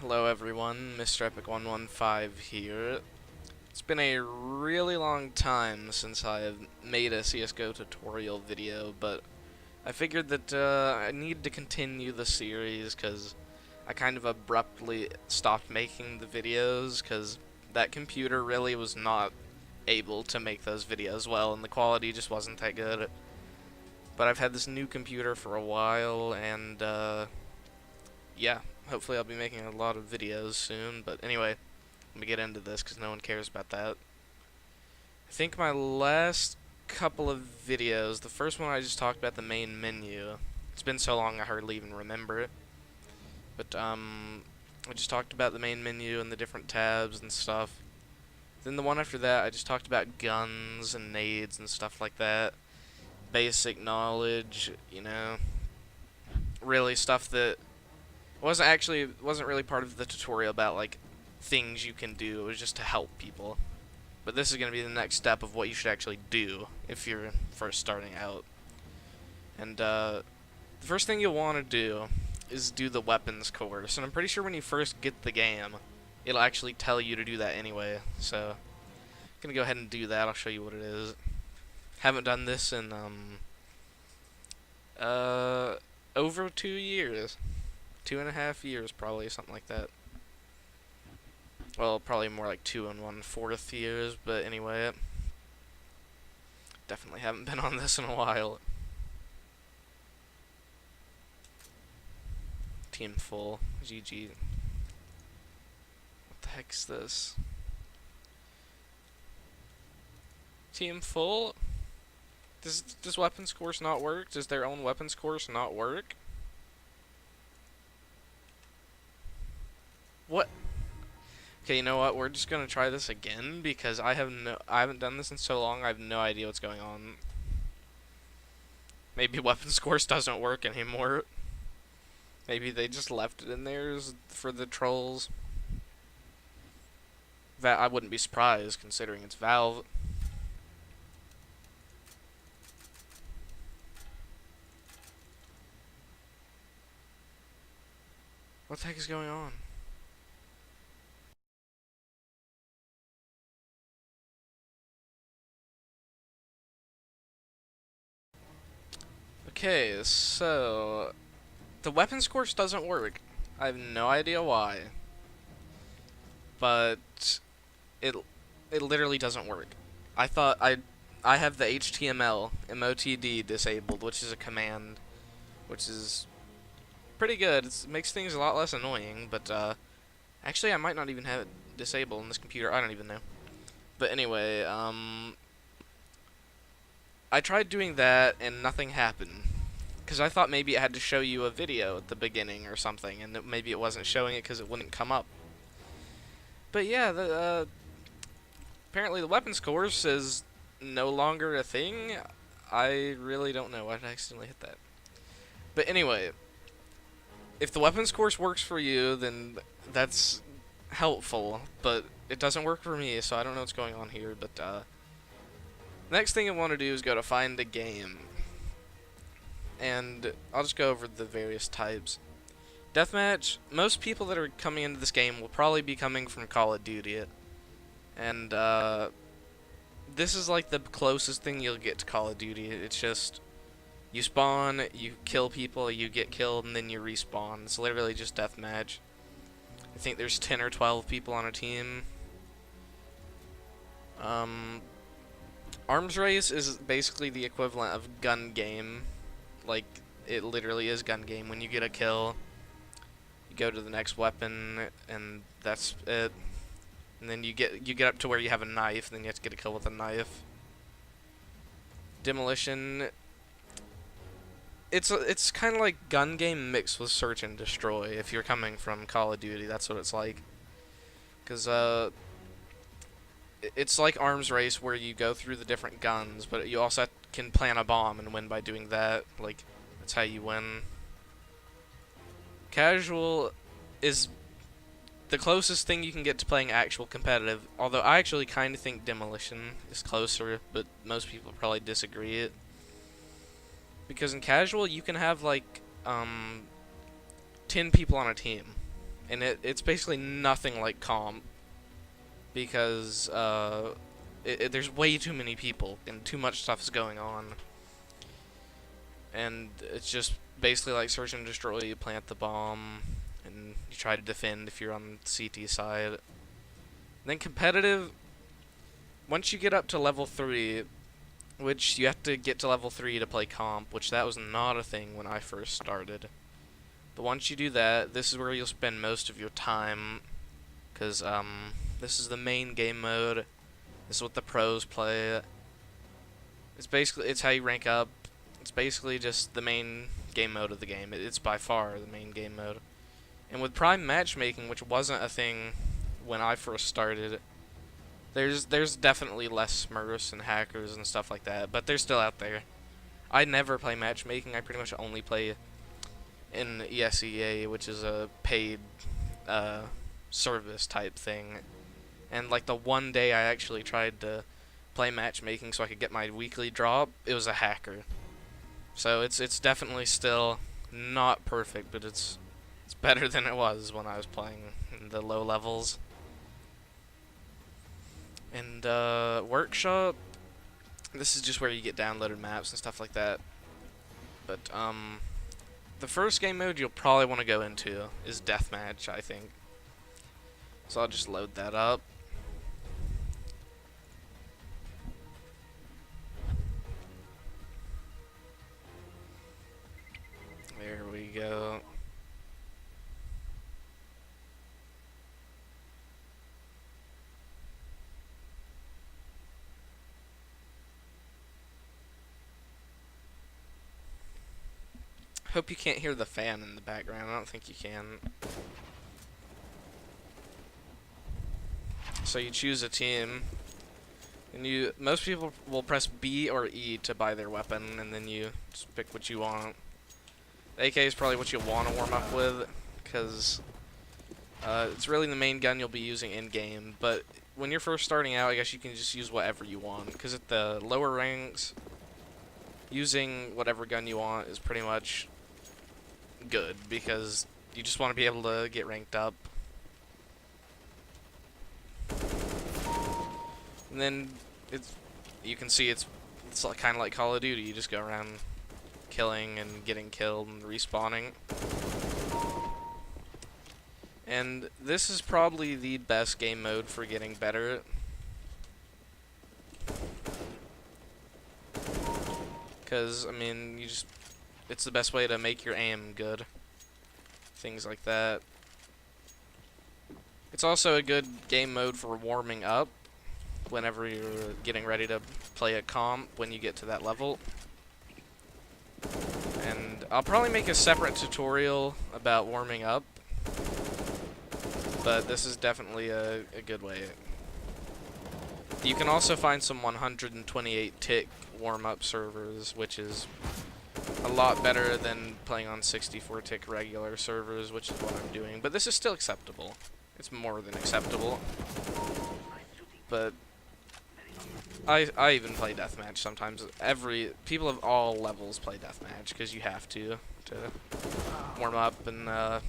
Hello everyone, Mr. Epic115 here. It's been a really long time since I have made a CSGO tutorial video, but I figured that I need to continue the series because I kind of abruptly stopped making the videos because that computer really was not able to make those videos well and the quality just wasn't that good. But I've had this new computer for a while and yeah, hopefully I'll be making a lot of videos soon, but anyway, let me get into this because no one cares about that. I think my last couple of videos, the first one I just talked about the main menu. It's been so long I hardly even remember it. But, I just talked about the main menu and the different tabs and stuff. Then the one after that, I just talked about guns and nades and stuff like that. Basic knowledge, you know. Really stuff that wasn't really part of the tutorial about like things you can do. It was just to help people. But this is going to be the next step of what you should actually do if you're first starting out. And the first thing you'll want to do is do the weapons course. And I'm pretty sure when you first get the game, it'll actually tell you to do that anyway. So I'm going to go ahead and do that. I'll show you what it is. Haven't done this in over 2 years. 2.5 years probably, something like that. Well, probably more like 2 1/4 years, but anyway, definitely haven't been on this in a while. Team full, GG. What the heck's this? Team full? Does weapons course not work? Does their own weapons course not work? What? Okay, you know what? We're just gonna try this again because I haven't done this in so long. I have no idea what's going on. Maybe weapons course doesn't work anymore. Maybe they just left it in there for the trolls. That I wouldn't be surprised considering it's Valve. What the heck is going on? Okay, so the weapons course doesn't work. I have no idea why, but it it literally doesn't work. I have the HTML MOTD disabled, which is a command, which is pretty good. It makes things a lot less annoying, but actually I might not even have it disabled on this computer. I don't even know. But anyway, I tried doing that and nothing happened. Because I thought maybe it had to show you a video at the beginning or something, and maybe it wasn't showing it because it wouldn't come up. But yeah, apparently the weapons course is no longer a thing. I really don't know. Why did I accidentally hit that? But anyway, if the weapons course works for you, then that's helpful. But it doesn't work for me, so I don't know what's going on here. But next thing I want to do is go to find a game. And I'll just go over the various types. Deathmatch, most people that are coming into this game will probably be coming from Call of Duty. And this is like the closest thing you'll get to Call of Duty. It's just you spawn, you kill people, you get killed, and then you respawn. It's literally just deathmatch. I think there's 10 or 12 people on a team. Arms race is basically the equivalent of gun game. Like, it literally is gun game. When you get a kill, you go to the next weapon, and that's it. And then you get up to where you have a knife, and then you have to get a kill with a knife. Demolition. It's kind of like gun game mixed with search and destroy. If you're coming from Call of Duty, that's what it's like. Cause it's like arms race where you go through the different guns, but you also can plant a bomb and win by doing that. Like, that's how you win. Casual is the closest thing you can get to playing actual competitive, although I actually kind of think Demolition is closer, but most people probably disagree. Because in casual, you can have like 10 people on a team. and it's basically nothing like comp because there's way too many people and too much stuff's going on, and it's just basically like search and destroy. You plant the bomb and you try to defend if you're on the CT side. Then competitive, once you get up to level 3, which you have to get to level 3 to play comp, which that was not a thing when I first started. But once you do that, this is where you'll spend most of your time, because this is the main game mode. This is what the pros play. It's how you rank up. It's basically just the main game mode of the game. It's by far the main game mode. And with Prime matchmaking, which wasn't a thing when I first started, there's definitely less smurfs and hackers and stuff like that, but they're still out there. I never play matchmaking. I pretty much only play in ESEA, which is a paid service type thing. And like the one day I actually tried to play matchmaking so I could get my weekly drop, it was a hacker. So it's definitely still not perfect, but it's better than it was when I was playing in the low levels. And workshop, this is just where you get downloaded maps and stuff like that. But the first game mode you'll probably want to go into is deathmatch, I think. So I'll just load that up. There we go. Hope you can't hear the fan in the background. I don't think you can. So you choose a team, and most people will press B or E to buy their weapon, and then you just pick what you want. The AK is probably what you want to warm up with, because it's really the main gun you'll be using in game. But when you're first starting out, I guess you can just use whatever you want, because at the lower ranks, using whatever gun you want is pretty much good, because you just want to be able to get ranked up. And then you can see it's kind of like Call of Duty. You just go around killing and getting killed and respawning. And this is probably the best game mode for getting better. Because, I mean, it's the best way to make your aim good. Things like that. It's also a good game mode for warming up whenever you're getting ready to play a comp when you get to that level. And I'll probably make a separate tutorial about warming up, but this is definitely a good way. You can also find some 128 tick warm-up servers, which is a lot better than playing on 64 tick regular servers, which is what I'm doing. But this is still acceptable. It's more than acceptable. But I even play deathmatch sometimes. People of all levels play deathmatch because you have to warm up and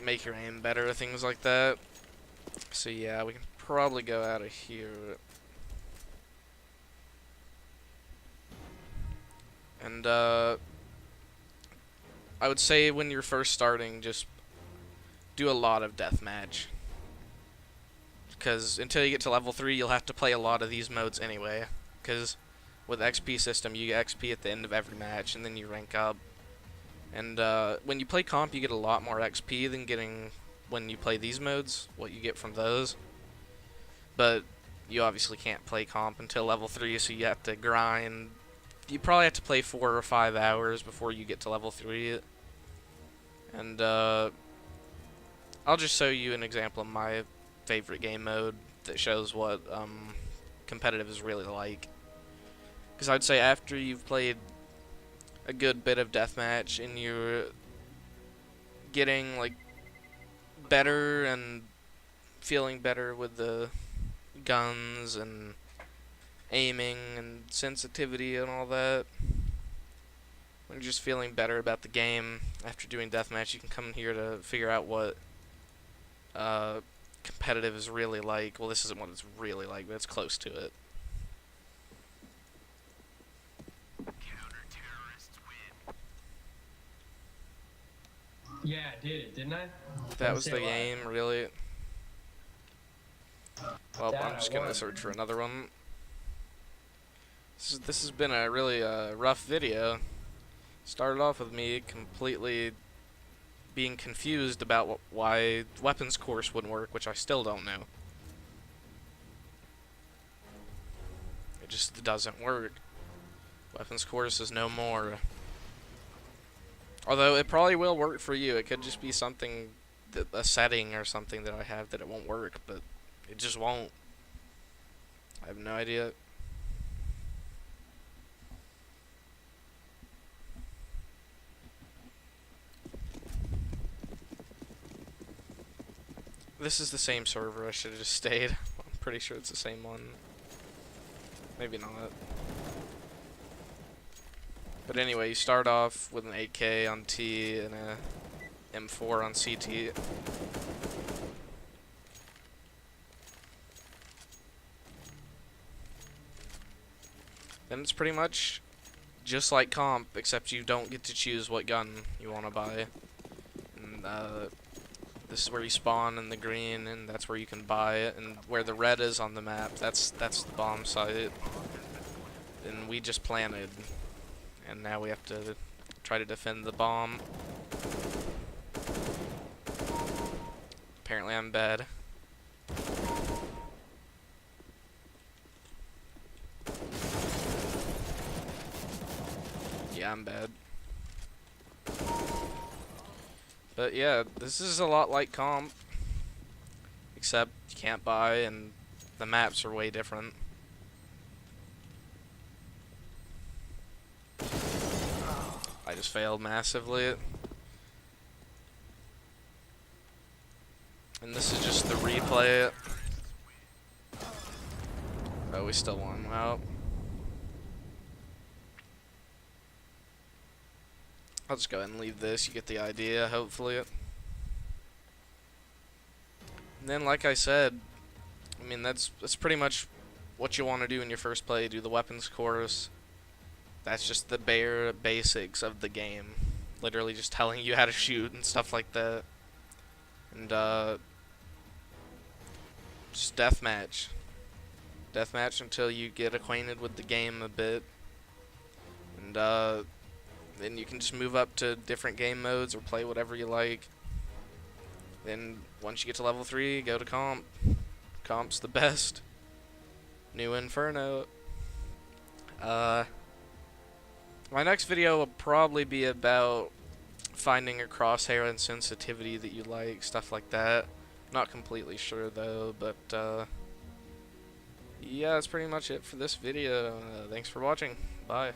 make your aim better, things like that. So yeah, we can probably go out of here. And I would say when you're first starting, just do a lot of deathmatch. Because until you get to level 3, you'll have to play a lot of these modes anyway. Because with XP system, you get XP at the end of every match, and then you rank up. And when you play comp, you get a lot more XP than getting when you play these modes, what you get from those. But you obviously can't play comp until level 3, so you have to grind. You probably have to play 4 or 5 hours before you get to level 3. And I'll just show you an example of my favorite game mode that shows what competitive is really like. Because I'd say after you've played a good bit of deathmatch and you're getting like better and feeling better with the guns and aiming and sensitivity and all that, when you're just feeling better about the game after doing deathmatch, you can come here to figure out what competitive is really like. Well, this isn't what it's really like, but it's close to it. Yeah, I did it, didn't I? That was the game, really. Well, Dad, I'm just I gonna won. search for another one. This has been a really rough video. Started off with me completely being confused about why weapons course wouldn't work, which I still don't know. It just doesn't work. Weapons course is no more. Although it probably will work for you. It could just be something, a setting or something that I have that it won't work, but it just won't. I have no idea. This is the same server. I should have just stayed. I'm pretty sure it's the same one. Maybe not. But anyway, you start off with an AK on T and a M4 on CT. Then it's pretty much just like comp, except you don't get to choose what gun you want to buy. And this is where you spawn in the green, and that's where you can buy it. And where the red is on the map, that's the bomb site. And we just planted, and now we have to try to defend the bomb. Apparently I'm bad. Yeah, I'm bad. But yeah, this is a lot like comp, except you can't buy and the maps are way different. I just failed massively. And this is just the replay. Oh, we still won. Well, I'll just go ahead and leave this. You get the idea, hopefully. And then, like I said, I mean, that's pretty much what you want to do in your first play. Do the weapons course. That's just the bare basics of the game. Literally just telling you how to shoot and stuff like that. And, just deathmatch. Deathmatch until you get acquainted with the game a bit. And, then you can just move up to different game modes or play whatever you like. Then once you get to level 3, go to comp. Comp's the best. New Inferno. My next video will probably be about finding a crosshair and sensitivity that you like, stuff like that. Not completely sure though, but yeah, that's pretty much it for this video. Thanks for watching. Bye.